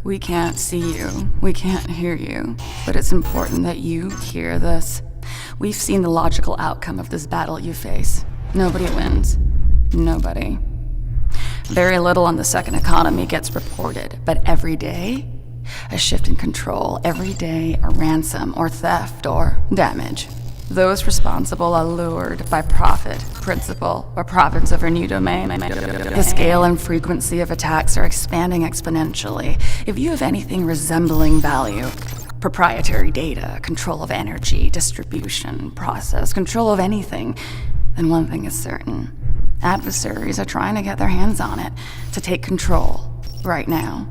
We can't see you, we can't hear you, but it's important that you hear this. We've seen the logical outcome of this battle you face. Nobody wins. Nobody. Very little on the second economy gets reported, but every day, a shift in control. Every day, a ransom or theft or damage. Those responsible are lured by profit, principle, or province of a new domain. The scale and frequency of attacks are expanding exponentially. If you have anything resembling value, proprietary data, control of energy, distribution, process, control of anything, then one thing is certain. Adversaries are trying to get their hands on it, to take control, right now.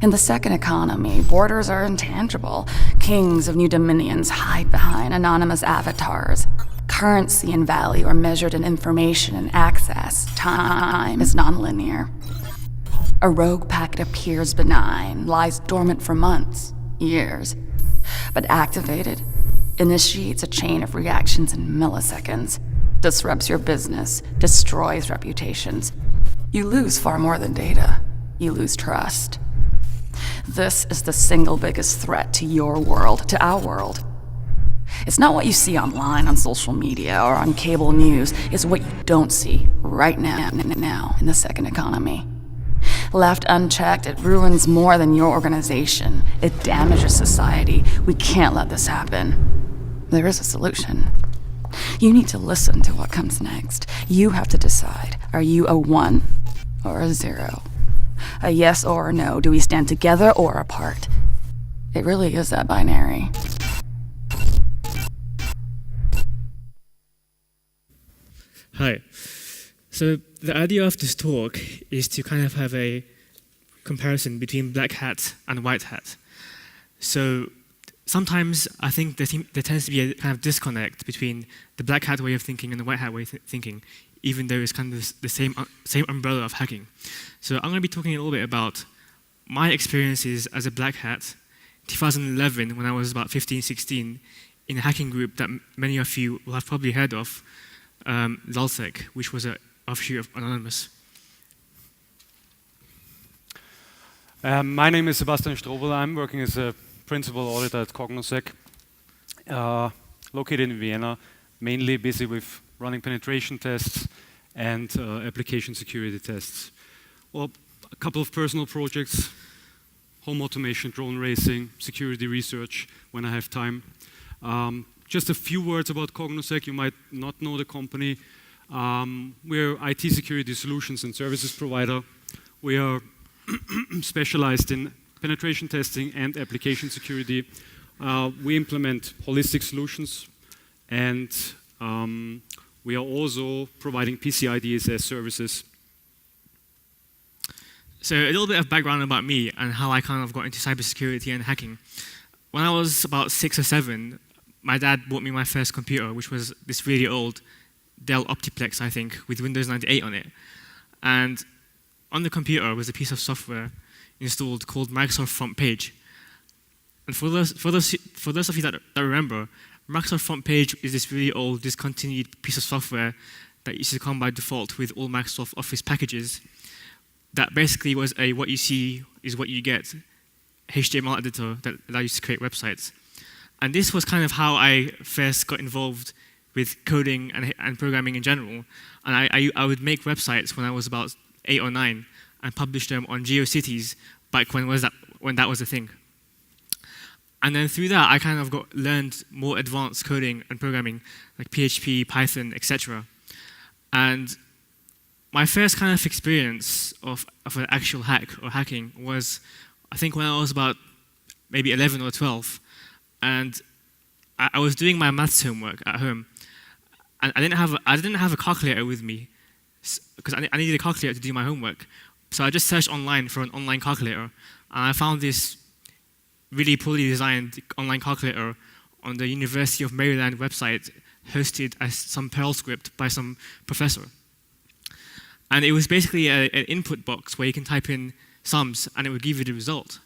In the second economy, borders are intangible. Kings of new dominions hide behind anonymous avatars. Currency and value are measured in information and access. Time is nonlinear. A rogue packet appears benign, lies dormant for months, years, but activated, initiates a chain of reactions in milliseconds, disrupts your business, destroys reputations. You lose far more than data. You lose trust. This is the single biggest threat to your world, to our world. It's not what you see online, on social media, or on cable news. It's what you don't see right now in the second economy. Left unchecked, it ruins more than your organization. It damages society. We can't let this happen. There is a solution. You need to listen to what comes next. You have to decide, are you a 1 or a 0? A yes or a no. Do we stand together or apart? It really is that binary. Hi. So the idea of this talk is to kind of have a comparison between black hat and white hat. So sometimes I think there tends to be a kind of disconnect between the black hat way of thinking and the white hat way of thinking, even though it's kind of the same umbrella of hacking. So I'm going to be talking a little bit about my experiences as a black hat, 2011, when I was about 15, 16, in a hacking group that many of you will have probably heard of, LulzSec, which was an offshoot of Anonymous. My name is Sebastian Strobl. I'm working as a principal auditor at CognosSec, located in Vienna, mainly busy with running penetration tests and application security tests. Well, a couple of personal projects, home automation, drone racing, security research when I have time. Just a few words about CognosSec. You might not know the company. We're IT security solutions and services provider. We are specialized in penetration testing and application security. We implement holistic solutions, and we are also providing PCI DSS services. So a little bit of background about me and how I kind of got into cybersecurity and hacking. When I was about 6 or 7, my dad bought me my first computer, which was this really old Dell Optiplex, I think, with Windows 98 on it. And on the computer was a piece of software installed called Microsoft Front Page. And for those of you that remember, Microsoft Front Page is this really old, discontinued piece of software that used to come by default with all Microsoft Office packages. That basically was a what you see is what you get HTML editor that allows you to create websites. And this was kind of how I first got involved with coding and programming in general. And I would make websites when I was about 8 or 9 and publish them on GeoCities back when that was a thing. And then through that, I kind of learned more advanced coding and programming, like PHP, Python, etc. And my first kind of experience of an actual hack or hacking was, I think, when I was about maybe 11 or 12. And I was doing my maths homework at home. And I didn't have a calculator with me, because I needed a calculator to do my homework. So I just searched online for an online calculator, and I found this really poorly designed online calculator on the University of Maryland website, hosted as some Perl script by some professor. And it was basically an input box where you can type in sums, and it would give you the result.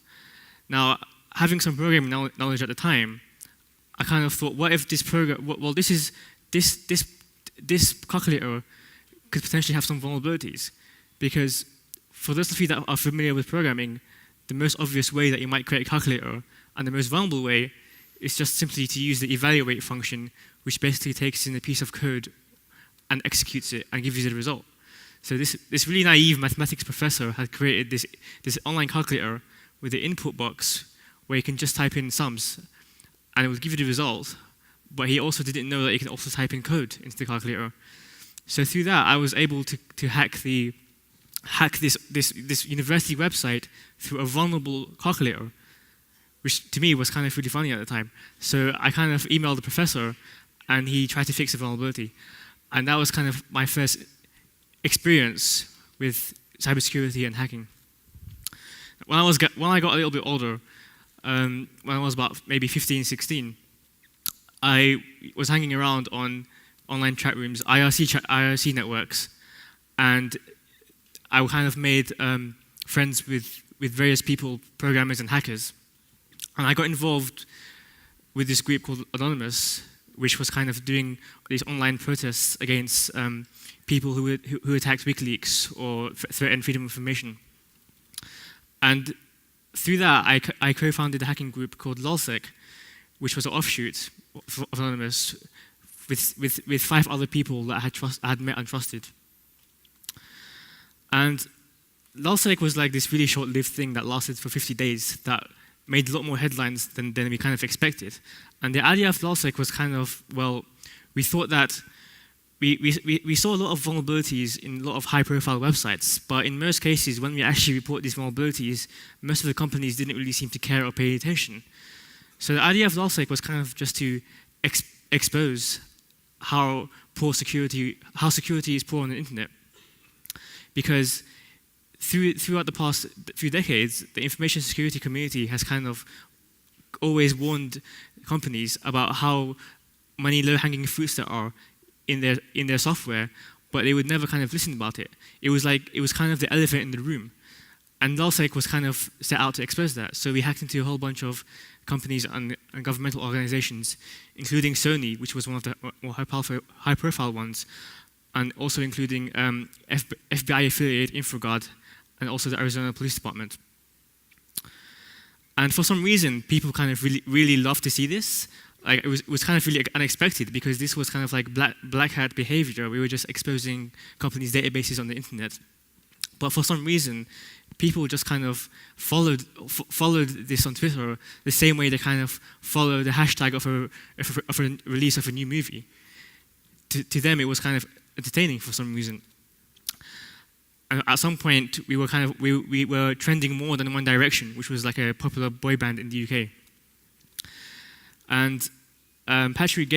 Now, having some programming knowledge at the time, I kind of thought, what if this program? Well, this calculator could potentially have some vulnerabilities, because for those of you that are familiar with programming, the most obvious way that you might create a calculator, and the most vulnerable way is just simply to use the evaluate function, which basically takes in a piece of code and executes it and gives you the result. So this really naive mathematics professor had created this online calculator with the input box where you can just type in sums and it will give you the result, but he also didn't know that you can also type in code into the calculator. So through that, I was able to hack this university website through a vulnerable calculator, which to me was kind of really funny at the time. So I kind of emailed the professor, and he tried to fix the vulnerability. And that was kind of my first experience with cybersecurity and hacking. When I got a little bit older, when I was about maybe 15, 16, I was hanging around on online chat rooms, IRC networks, and I kind of made friends with various people, programmers and hackers. And I got involved with this group called Anonymous, which was kind of doing these online protests against people who attacked WikiLeaks or threatened freedom of information. And through that, I co-founded a hacking group called LulzSec, which was an offshoot of Anonymous, with 5 other people that I had met and trusted. And LulzSec was like this really short-lived thing that lasted for 50 days that made a lot more headlines than we kind of expected. And the idea of LulzSec was kind of, well, we thought that we saw a lot of vulnerabilities in a lot of high-profile websites, but in most cases, when we actually report these vulnerabilities, most of the companies didn't really seem to care or pay attention. So the idea of LulzSec was kind of just to expose how security is poor on the internet. Because throughout the past few decades, the information security community has kind of always warned companies about how many low-hanging fruits there are in their software, but they would never kind of listen about it. It was kind of the elephant in the room. And LulzSec was kind of set out to expose that. So we hacked into a whole bunch of companies and governmental organizations, including Sony, which was one of the more high-profile ones, and also including FBI affiliate InfoGuard, and also the Arizona Police Department. And for some reason, people kind of really loved to see this. Like it was kind of really unexpected, because this was kind of like black hat behavior. We were just exposing companies' databases on the internet. But for some reason, people just kind of followed this on Twitter the same way they kind of follow the hashtag of a release of a new movie. To them, it was kind of entertaining for some reason. And at some point, we were trending more than One Direction, which was like a popular boy band in the UK. And Patrick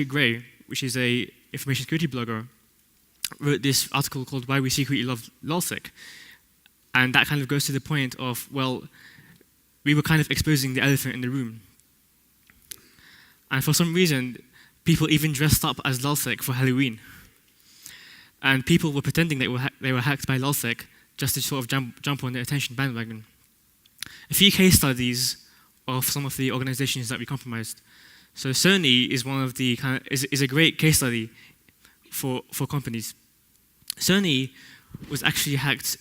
Gray, which is a information security blogger, wrote this article called "Why We Secretly Love LulzSec," and that kind of goes to the point of, well, we were kind of exposing the elephant in the room. And for some reason, people even dressed up as LulzSec for Halloween. And people were pretending they were hacked by LulzSec just to sort of jump on the attention bandwagon. A few case studies of some of the organizations that we compromised. So Sony is one of the is a great case study for companies. Sony was actually hacked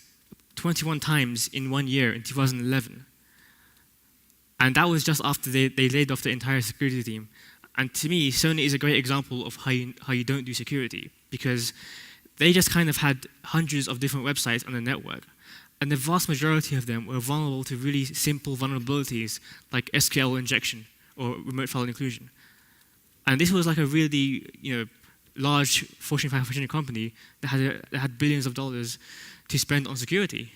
21 times in 1 year in 2011. And that was just after they laid off the entire security team. And to me, Sony is a great example of how you don't do security, because they just kind of had hundreds of different websites on the network. And the vast majority of them were vulnerable to really simple vulnerabilities like SQL injection or remote file inclusion. And this was like a really large Fortune 500 company that had billions of dollars to spend on security.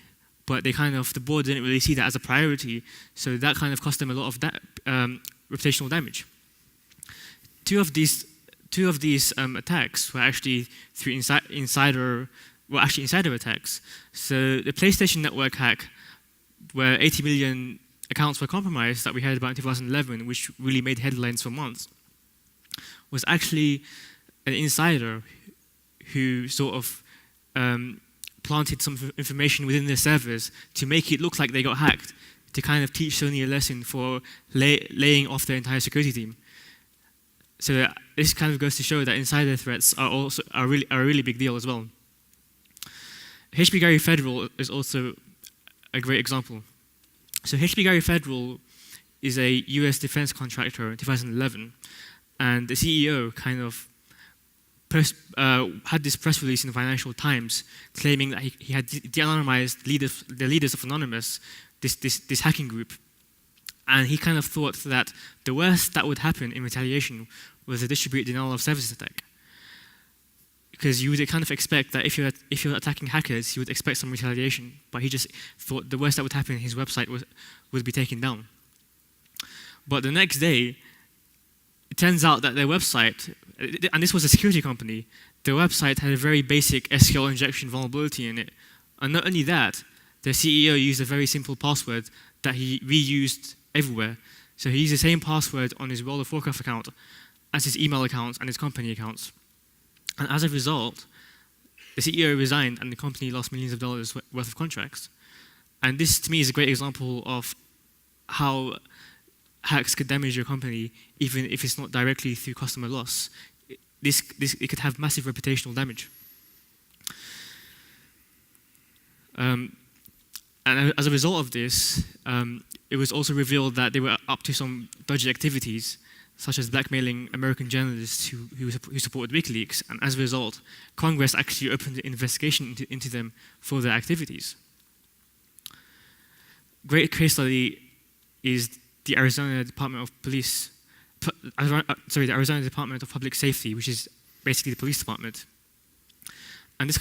But the board didn't really see that as a priority, so that kind of cost them a lot of reputational damage. Two of these attacks were actually through insider attacks. So the PlayStation Network hack, where 80 million accounts were compromised that we heard about in 2011, which really made headlines for months, was actually an insider who sort of planted some information within their servers to make it look like they got hacked, to kind of teach Sony a lesson for laying off their entire security team. So this kind of goes to show that insider threats are a really big deal as well. HBGary Federal is also a great example. So HBGary Federal is a US defense contractor in 2011, and the CEO kind of had this press release in the Financial Times claiming that he had de-anonymized the leaders of Anonymous, this hacking group. And he kind of thought that the worst that would happen in retaliation was a distributed denial of service attack. Because you would kind of expect that if you're attacking hackers, you would expect some retaliation. But he just thought the worst that would happen, his website would be taken down. But the next day, it turns out that their website, and this was a security company, their website had a very basic SQL injection vulnerability in it. And not only that, their CEO used a very simple password that he reused everywhere. So he used the same password on his World of Warcraft account as his email accounts and his company accounts. And as a result, the CEO resigned and the company lost millions of dollars worth of contracts. And this, to me, is a great example of how hacks could damage your company, even if it's not directly through customer loss. It could have massive reputational damage. And as a result of this, it was also revealed that they were up to some dodgy activities, such as blackmailing American journalists who supported WikiLeaks, and as a result, Congress actually opened an investigation into them for their activities. Great case study is the Arizona Department of the Arizona Department of Public Safety, which is basically the police department. And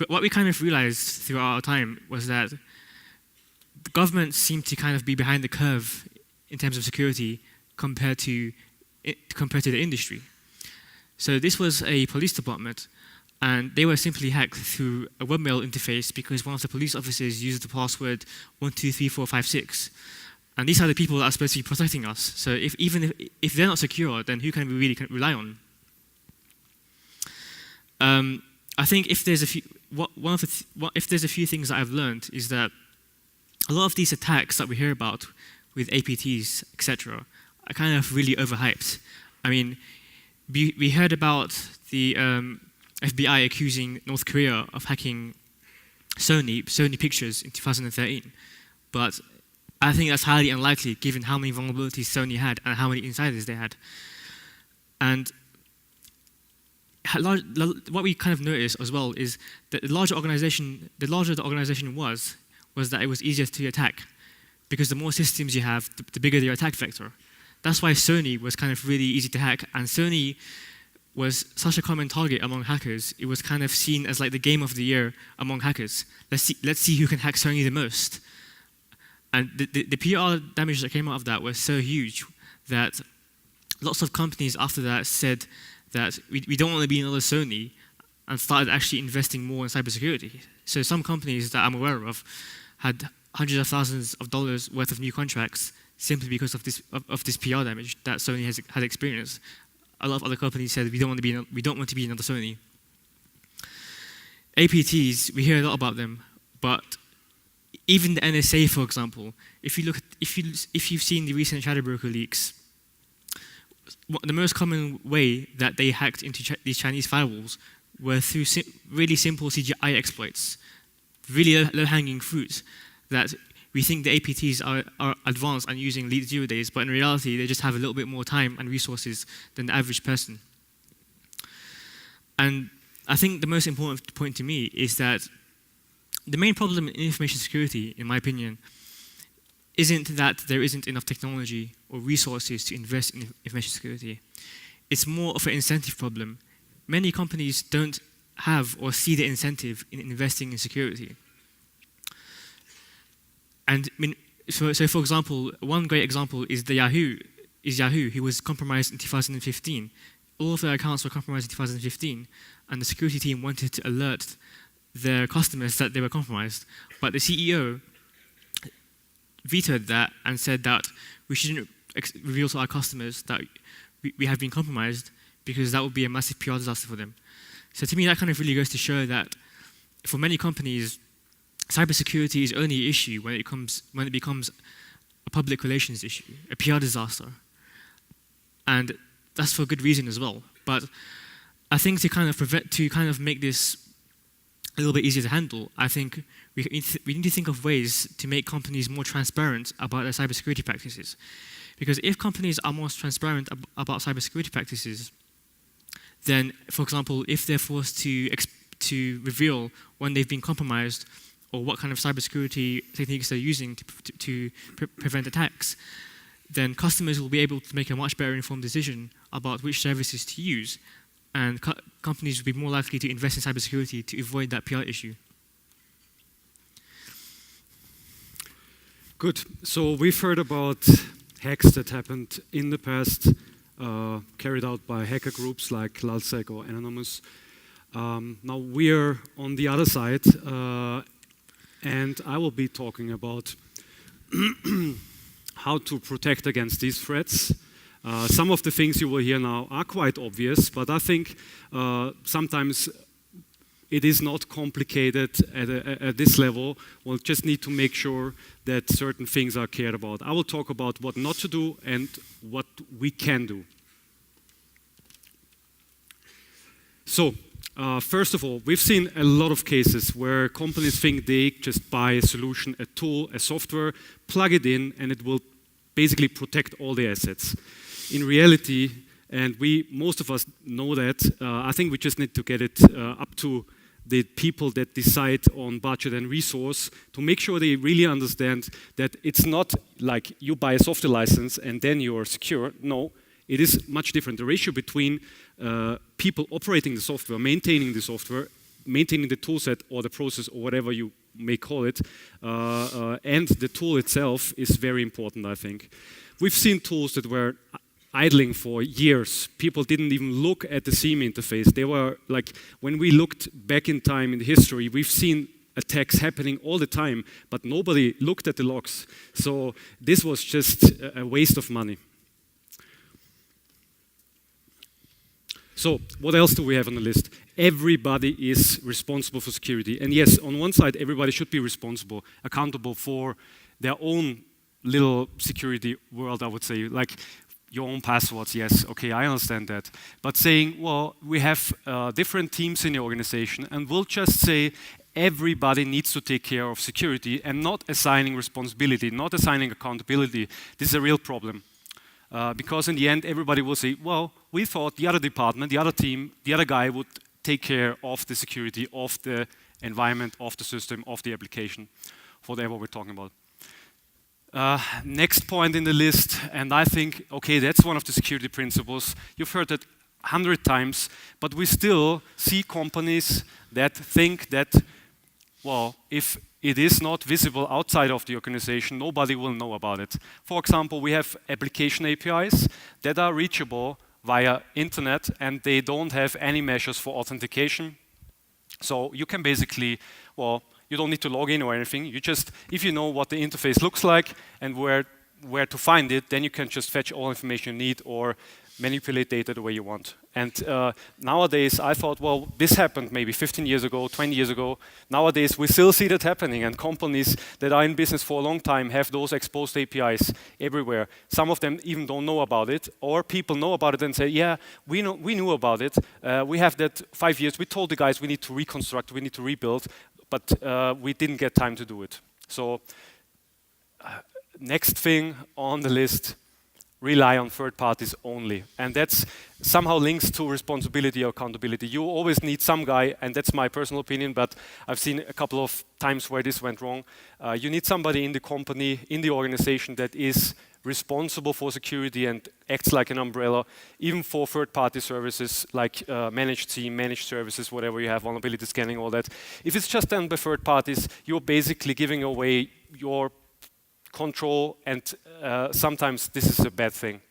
what we kind of realized throughout our time was that the government seemed to kind of be behind the curve in terms of security compared to the industry. So this was a police department, and they were simply hacked through a webmail interface because one of the police officers used the password 123456. And these are the people that are supposed to be protecting us. So even if they're not secure, then who can we really rely on? I think if there's a few things that I've learned is that a lot of these attacks that we hear about with APTs, etc., are kind of really overhyped. I mean, we heard about the FBI accusing North Korea of hacking Sony Pictures in 2013, but I think that's highly unlikely given how many vulnerabilities Sony had and how many insiders they had. And what we kind of noticed as well is that the larger the organization was that it was easier to attack, because the more systems you have, the bigger your attack vector. That's why Sony was kind of really easy to hack, and Sony was such a common target among hackers. It was kind of seen as like the game of the year among hackers. Let's see who can hack Sony the most. And the PR damage that came out of that was so huge that lots of companies after that said that we don't want to be another Sony, and started actually investing more in cybersecurity. So some companies that I'm aware of had hundreds of thousands of dollars worth of new contracts simply because of this PR damage that Sony had experienced. A lot of other companies said we don't want to be another Sony. APTs, we hear a lot about them, but even the NSA, for example, if you've seen the recent Shadow Broker leaks, the most common way that they hacked into these Chinese firewalls were through really simple CGI exploits, really low-hanging fruit that we think the APTs are advanced and using lead 0 days, but in reality, they just have a little bit more time and resources than the average person. And I think the most important point to me is that the main problem in information security, in my opinion, isn't that there isn't enough technology or resources to invest in information security. It's more of an incentive problem. Many companies don't have or see the incentive in investing in security. And I mean, so for example, one great example is Yahoo, who was compromised in 2015. All of their accounts were compromised in 2015, and the security team wanted to alert their customers that they were compromised. But the CEO vetoed that and said that we shouldn't reveal to our customers that we have been compromised, because that would be a massive PR disaster for them. So to me, that kind of really goes to show that for many companies, cybersecurity is only an issue when it becomes a public relations issue, a PR disaster. And that's for good reason as well. But I think to kind of make this a little bit easier to handle, I think we need to think of ways to make companies more transparent about their cybersecurity practices. Because if companies are more transparent about cybersecurity practices, then, for example, if they're forced to reveal when they've been compromised or what kind of cybersecurity techniques they're using to prevent attacks, then customers will be able to make a much better informed decision about which services to use, and companies will be more likely to invest in cybersecurity to avoid that PR issue. Good. So we've heard about hacks that happened in the past, carried out by hacker groups like LulzSec or Anonymous. Now we're on the other side, and I will be talking about how to protect against these threats. Some of the things you will hear now are quite obvious, but I think sometimes it is not complicated at this level. We'll just need to make sure that certain things are cared about. I will talk about what not to do and what we can do. So, first of all, we've seen a lot of cases where companies think they just buy a solution, a tool, a software, plug it in, and it will basically protect all the assets. In reality, and most of us know that, I think we just need to get it up to the people that decide on budget and resource to make sure they really understand that it's not like you buy a software license and then you're secure. No, it is much different. The ratio between people operating the software, maintaining the software, maintaining the toolset or the process or whatever you may call it, and the tool itself is very important, I think. We've seen tools that were idling for years. People didn't even look at the SIEM interface. They were like, when we looked back in time in history, we've seen attacks happening all the time, but nobody looked at the logs. So this was just a waste of money. So what else do we have on the list? Everybody is responsible for security. And yes, on one side, everybody should be responsible, accountable for their own little security world, I would say. Like, your own passwords, yes, okay, I understand that. But saying, well, we have different teams in the organization, and we'll just say everybody needs to take care of security and not assigning responsibility, not assigning accountability. This is a real problem. Because in the end, everybody will say, well, we thought the other department, the other team, the other guy would take care of the security of the environment, of the system, of the application, whatever we're talking about. Next point in the list, and I think, okay, that's one of the security principles. You've heard that 100 times, but we still see companies that think that, well, if it is not visible outside of the organization, nobody will know about it. For example, we have application APIs that are reachable via internet, and they don't have any measures for authentication. So you can basically, well, you don't need to log in or anything. You just, if you know what the interface looks like and where to find it, then you can just fetch all information you need or manipulate data the way you want. And nowadays, I thought, well, this happened maybe 15 years ago, 20 years ago. Nowadays, we still see that happening, and companies that are in business for a long time have those exposed APIs everywhere. Some of them even don't know about it, or people know about it and say, yeah, we knew about it. We have that 5 years. We told the guys we need to reconstruct, we need to rebuild, but we didn't get time to do it. So next thing on the list, rely on third parties only. And that's somehow links to responsibility or accountability. You always need some guy, and that's my personal opinion, but I've seen a couple of times where this went wrong. You need somebody in the company, in the organization that is responsible for security and acts like an umbrella, even for third-party services like managed SIEM, managed services, whatever you have, vulnerability scanning, all that. If it's just done by third parties, you're basically giving away your control, and sometimes this is a bad thing.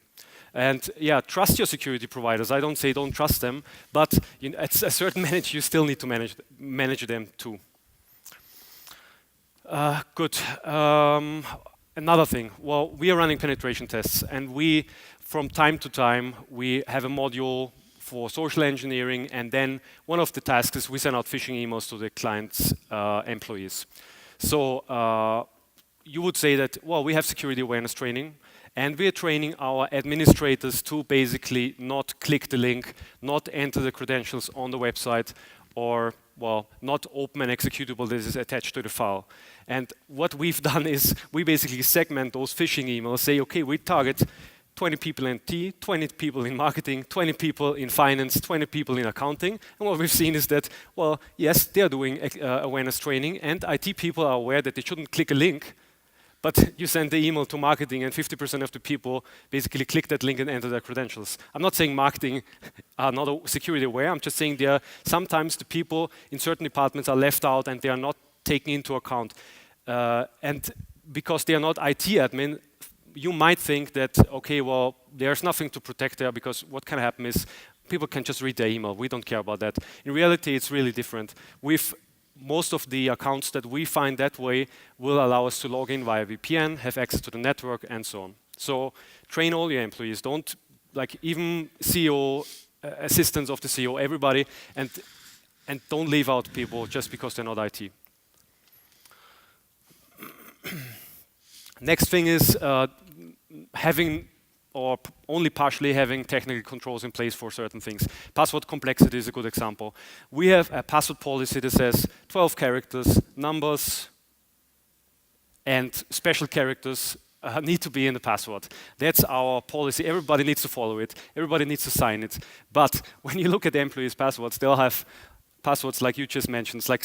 And yeah, trust your security providers. I don't say don't trust them, but at a certain manage, you still need to manage them too. Good. Another thing, well, we are running penetration tests, and from time to time, we have a module for social engineering, and then one of the tasks is we send out phishing emails to the client's employees. So you would say that, well, we have security awareness training, and we are training our administrators to basically not click the link, not enter the credentials on the website, or well, not open an executable that is attached to the file. And what we've done is we basically segment those phishing emails, say, okay, we target 20 people in IT, 20 people in marketing, 20 people in finance, 20 people in accounting. And what we've seen is that, well, yes, they're doing awareness training, and IT people are aware that they shouldn't click a link, but you send the email to marketing and 50% of the people basically click that link and enter their credentials. I'm not saying marketing are not security aware, I'm just saying sometimes the people in certain departments are left out and they are not taken into account. And because they are not IT admin, you might think that, okay, well, there's nothing to protect there because what can happen is people can just read their email. We don't care about that. In reality, it's really different. Most of the accounts that we find that way will allow us to log in via VPN, have access to the network, and so on. So train all your employees. Don't, like, even CEO, assistants of the CEO, everybody, and don't leave out people just because they're not IT. Next thing is having or only partially having technical controls in place for certain things. Password complexity is a good example. We have a password policy that says 12 characters, numbers, and special characters need to be in the password. That's our policy. Everybody needs to follow it. Everybody needs to sign it. But when you look at the employees' passwords, they'll have passwords like you just mentioned. Like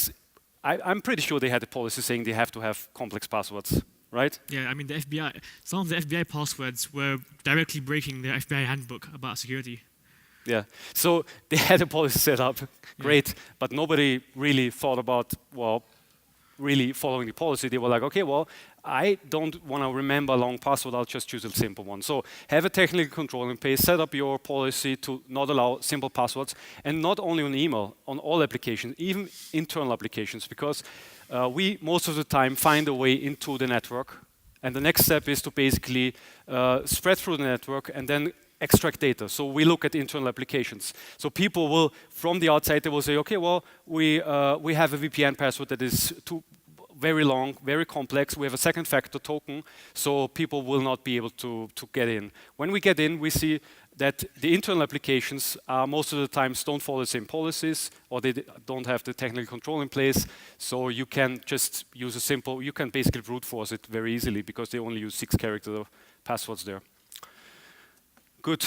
I'm pretty sure they had a policy saying they have to have complex passwords. Right? Yeah, I mean, some of the FBI passwords were directly breaking the FBI handbook about security. Yeah, so they had a policy set up, great, yeah. But nobody really thought about, well, really following the policy. They were like, okay, well, I don't want to remember a long password, I'll just choose a simple one. So have a technical control in place, set up your policy to not allow simple passwords, and not only on email, on all applications, even internal applications, because we most of the time find a way into the network, and the next step is to basically spread through the network and then extract data. So we look at internal applications. So people will, from the outside, they will say, okay, well, we have a VPN password that is very long, very complex. We have a second factor token, so people will not be able to get in. When we get in, we see that the internal applications most of the times don't follow the same policies, or they don't have the technical control in place. So you can just use you can basically brute force it very easily because they only use 6 character passwords there. Good.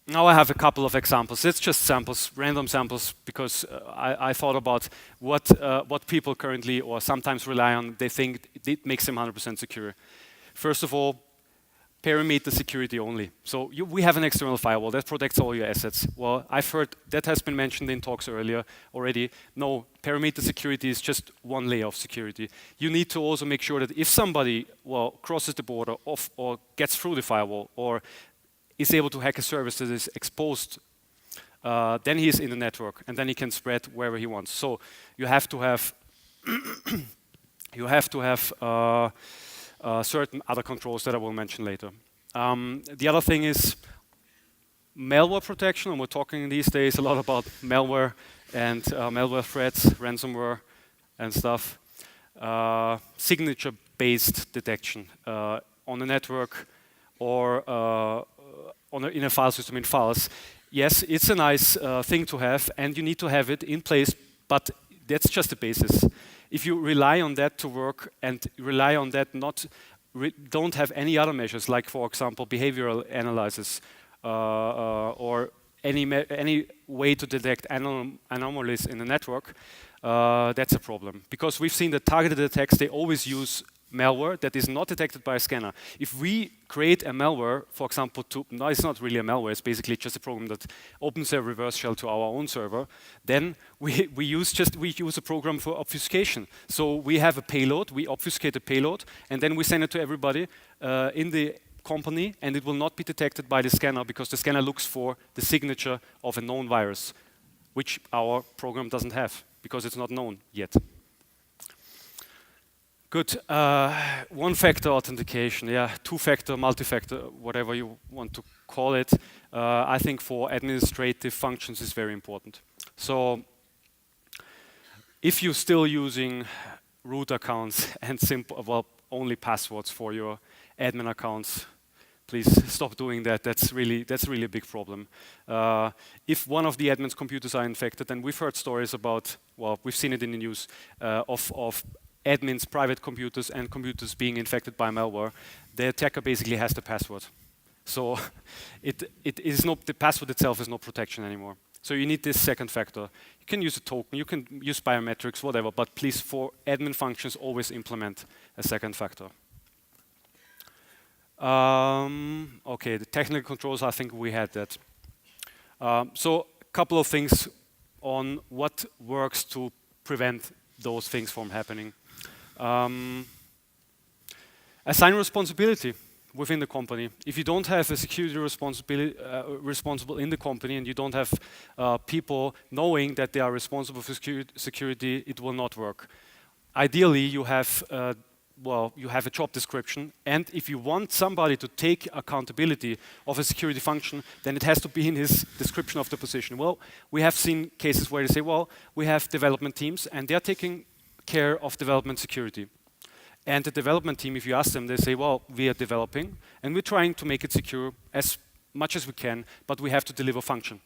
Now I have a couple of examples. It's just samples, random samples, because I thought about what people currently or sometimes rely on. They think it makes them 100% secure. First of all, perimeter security only. So we have an external firewall that protects all your assets. Well, I've heard that has been mentioned in talks earlier already. No, perimeter security is just one layer of security. You need to also make sure that if somebody, well, crosses the border or gets through the firewall or is able to hack a service that is exposed, then he is in the network and then he can spread wherever he wants. So you have to have certain other controls that I will mention later. The other thing is malware protection, and we're talking these days a lot about malware and malware threats, ransomware and stuff. Signature-based detection on a network or in a file system in files. Yes, it's a nice thing to have, and you need to have it in place, but that's just the basis. If you rely on that to work and rely on that don't have any other measures, like, for example, behavioral analysis or any way to detect anomalies in the network, that's a problem. Because we've seen that targeted attacks, they always use malware that is not detected by a scanner. If we create a malware, for example, no, it's not really a malware, it's basically just a program that opens a reverse shell to our own server, then we use a program for obfuscation. So we have a payload, we obfuscate a payload, and then we send it to everybody in the company, and it will not be detected by the scanner because the scanner looks for the signature of a known virus, which our program doesn't have because it's not known yet. Good. One-factor authentication, yeah, two-factor, multi-factor, whatever you want to call it. I think for administrative functions is very important. So if you're still using root accounts and only passwords for your admin accounts, Please stop doing that. That's really a big problem. If one of the admin's computers are infected, and we've heard stories about, well, we've seen it in the news, of admins' private computers and computers being infected by malware, the attacker basically has the password. So it is not, the password itself is no protection anymore. So you need this second factor. You can use a token, you can use biometrics, whatever, but please, for admin functions, always implement a second factor. Okay, the technical controls, I think we had that. So a couple of things on what works to prevent those things from happening. Assign responsibility within the company. If you don't have a security responsible in the company, and you don't have people knowing that they are responsible for security, it will not work. Ideally, you have you have a job description, and if you want somebody to take accountability of a security function, then it has to be in his description of the position. Well, we have seen cases where they say, well, we have development teams, and they're taking care of development security. And the development team, if you ask them, they say, well, we are developing, and we're trying to make it secure as much as we can, but we have to deliver function.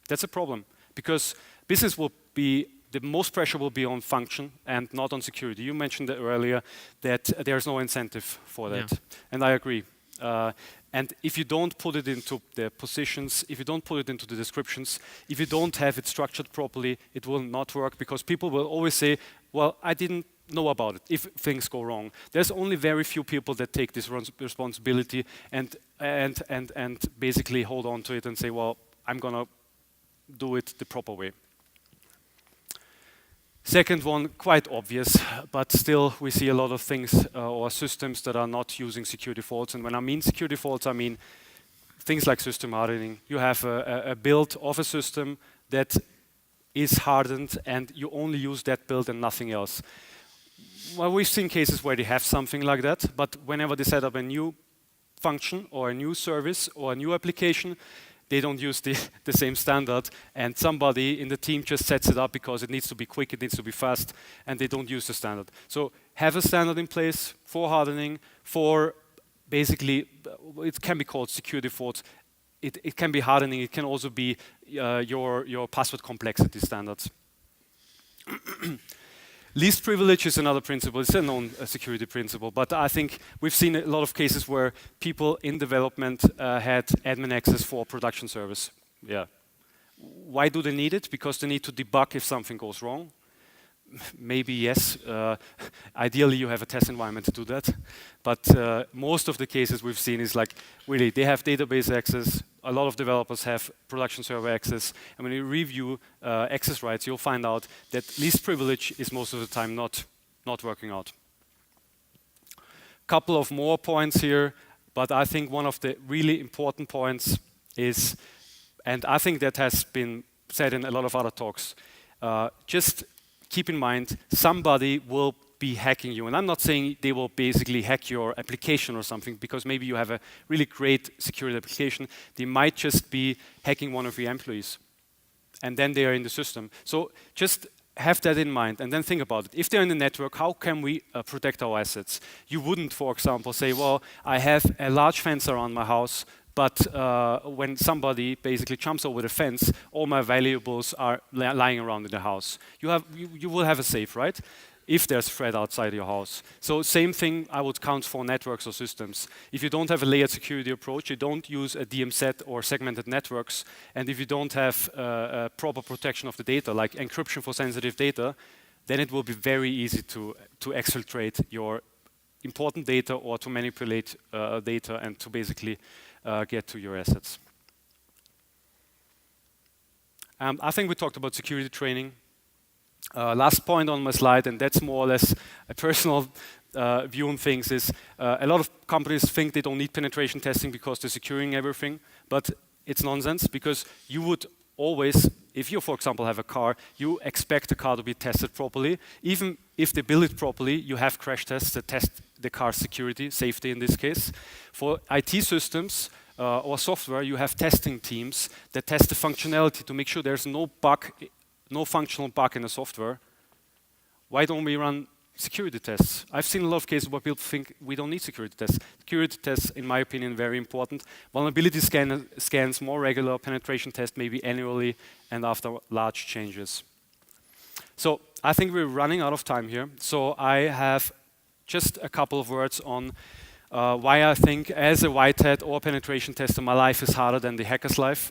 That's a problem, because business will be, the most pressure will be on function and not on security. You mentioned earlier that there's no incentive for that, yeah. And I agree. And if you don't put it into the positions, if you don't put it into the descriptions, if you don't have it structured properly, it will not work, because people will always say, well, I didn't know about it if things go wrong. There's only very few people that take this responsibility and basically hold on to it and say, well, I'm gonna do it the proper way. Second one, quite obvious, but still we see a lot of things or systems that are not using security faults. And when I mean security faults, I mean things like system hardening. You have a build of a system that is hardened, and you only use that build and nothing else. Well, we've seen cases where they have something like that, but whenever they set up a new function or a new service or a new application, they don't use the same standard, and somebody in the team just sets it up because it needs to be quick, it needs to be fast, and they don't use the standard. So have a standard in place for hardening, for basically, it can be called security faults. It can be hardening, it can also be your password complexity standards. Least privilege is another principle. It's a known security principle, but I think we've seen a lot of cases where people in development had admin access for production service. Yeah. Why do they need it? Because they need to debug if something goes wrong. Maybe yes. Ideally, you have a test environment to do that. But most of the cases we've seen is like, really, they have database access. A lot of developers have production server access. And when you review access rights, you'll find out that least privilege is most of the time not working out. Couple of more points here, but I think one of the really important points is, and I think that has been said in a lot of other talks, just keep in mind, somebody will be hacking you. And I'm not saying they will basically hack your application or something, because maybe you have a really great security application. They might just be hacking one of your employees, and then they are in the system. So just have that in mind, and then think about it. If they're in the network, how can we protect our assets? You wouldn't, for example, say, well, I have a large fence around my house, but when somebody basically jumps over the fence, all my valuables are lying around in the house. You will have a safe, right? If there's a threat outside your house. So same thing I would count for networks or systems. If you don't have a layered security approach, you don't use a DMZ or segmented networks, and if you don't have a proper protection of the data, like encryption for sensitive data, then it will be very easy to exfiltrate your important data or to manipulate data and to basically get to your assets. I think we talked about security training. Last point on my slide, and that's more or less a personal view on things, is a lot of companies think they don't need penetration testing because they're securing everything, but it's nonsense, because you would always, if you, for example, have a car, you expect the car to be tested properly. Even if they build it properly, you have crash tests that test the car's security, safety in this case. For IT systems or software, you have testing teams that test the functionality to make sure there's no bug, no functional bug in the software. Why don't we run security tests. I've seen a lot of cases where people think we don't need security tests. Security tests, in my opinion, very important. Vulnerability scans more regular, penetration tests maybe annually and after large changes. So I think we're running out of time here. So I have just a couple of words on why I think as a white hat or penetration tester, my life is harder than the hacker's life.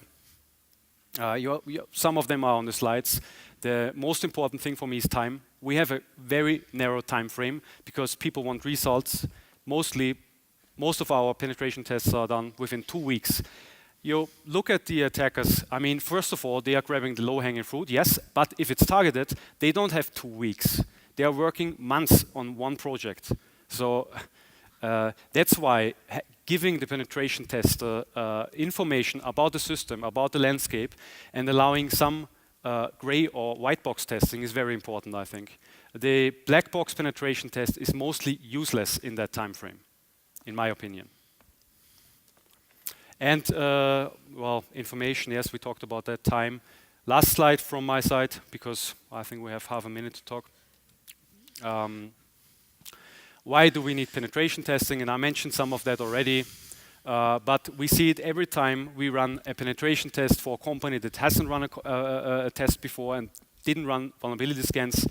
Some of them are on the slides. The most important thing for me is time. We have a very narrow time frame because people want results. Most of our penetration tests are done within 2 weeks. You look at the attackers, I mean, first of all, they are grabbing the low-hanging fruit, yes, but if it's targeted, they don't have 2 weeks. They are working months on one project. So that's why giving the penetration tester information about the system, about the landscape, and allowing some gray or white box testing is very important, I think. The black box penetration test is mostly useless in that time frame, in my opinion. And, well, information, yes, we talked about that time. Last slide from my side, because I think we have half a minute to talk. Why do we need penetration testing? And I mentioned some of that already. But we see it every time we run a penetration test for a company that hasn't run a test before and didn't run vulnerability scans.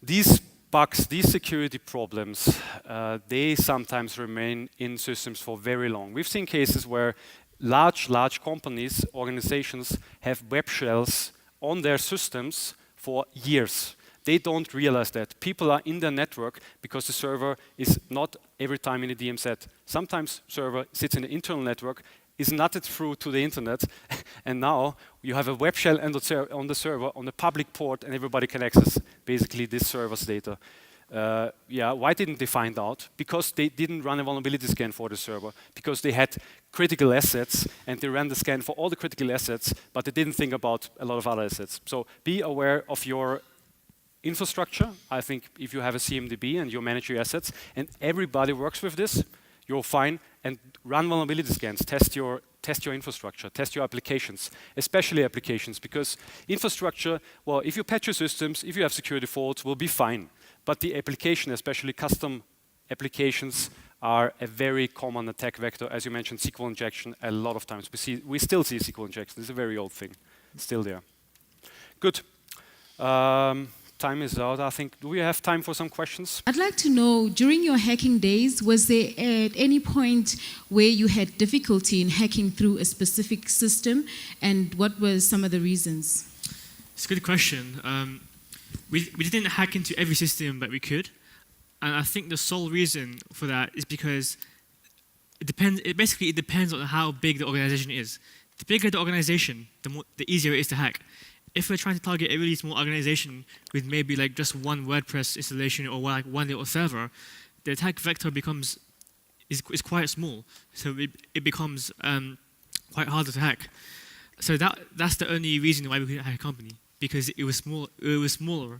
These bugs, these security problems, they sometimes remain in systems for very long. We've seen cases where large companies, organizations have web shells on their systems for years. They don't realize that. People are in their network because the server is not every time in a DMZ. Sometimes server sits in the internal network, is nutted through to the internet, and now you have a web shell on the server, on the public port, and everybody can access basically this server's data. Yeah, why didn't they find out? Because they didn't run a vulnerability scan for the server, because they had critical assets, and they ran the scan for all the critical assets, but they didn't think about a lot of other assets. So be aware of your infrastructure. I think if you have a CMDB and you manage your assets and everybody works with this, you're fine. And run vulnerability scans, test your infrastructure, test your applications, especially applications, because infrastructure, well, if you patch your systems, if you have security faults, will be fine. But the application, especially custom applications, are a very common attack vector. As you mentioned, SQL injection, a lot of times. We still see SQL injection. It's a very old thing. It's still there. Good. Time is out, I think. Do we have time for some questions? I'd like to know, during your hacking days, was there at any point where you had difficulty in hacking through a specific system, and what were some of the reasons? It's a good question. We didn't hack into every system that we could, and I think the sole reason for that is because it depends on how big the organization is. The bigger the organization, the easier it is to hack. If we're trying to target a really small organization with maybe like just one WordPress installation or like one little server, the attack vector is quite small, so it becomes quite harder to hack. So that's the only reason why we couldn't hack a company, because it was smaller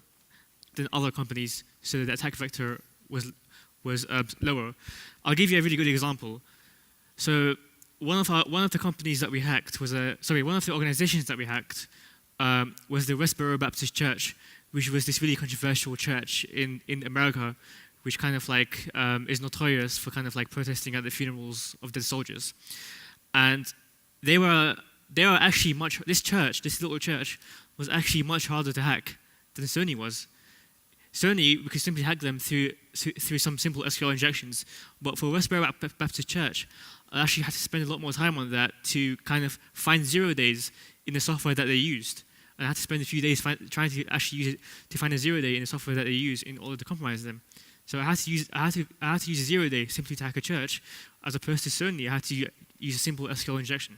than other companies, so the attack vector was lower. I'll give you a really good example. So one of the companies that we hacked was one of the organizations that we hacked. Was the Westboro Baptist Church, which was this really controversial church in America, which kind of like is notorious for kind of like protesting at the funerals of dead soldiers. And they were actually this little church was actually much harder to hack than Sony was. Sony, we could simply hack them through some simple SQL injections, but for Westboro Baptist Church, I actually had to spend a lot more time on that to kind of find 0 days in the software that they used. And I had to spend a few days trying to actually use it to find a 0 day in the software that they use in order to compromise them. So I had to use a 0 day simply to hack a church, as opposed to Sony, I had to use a simple SQL injection.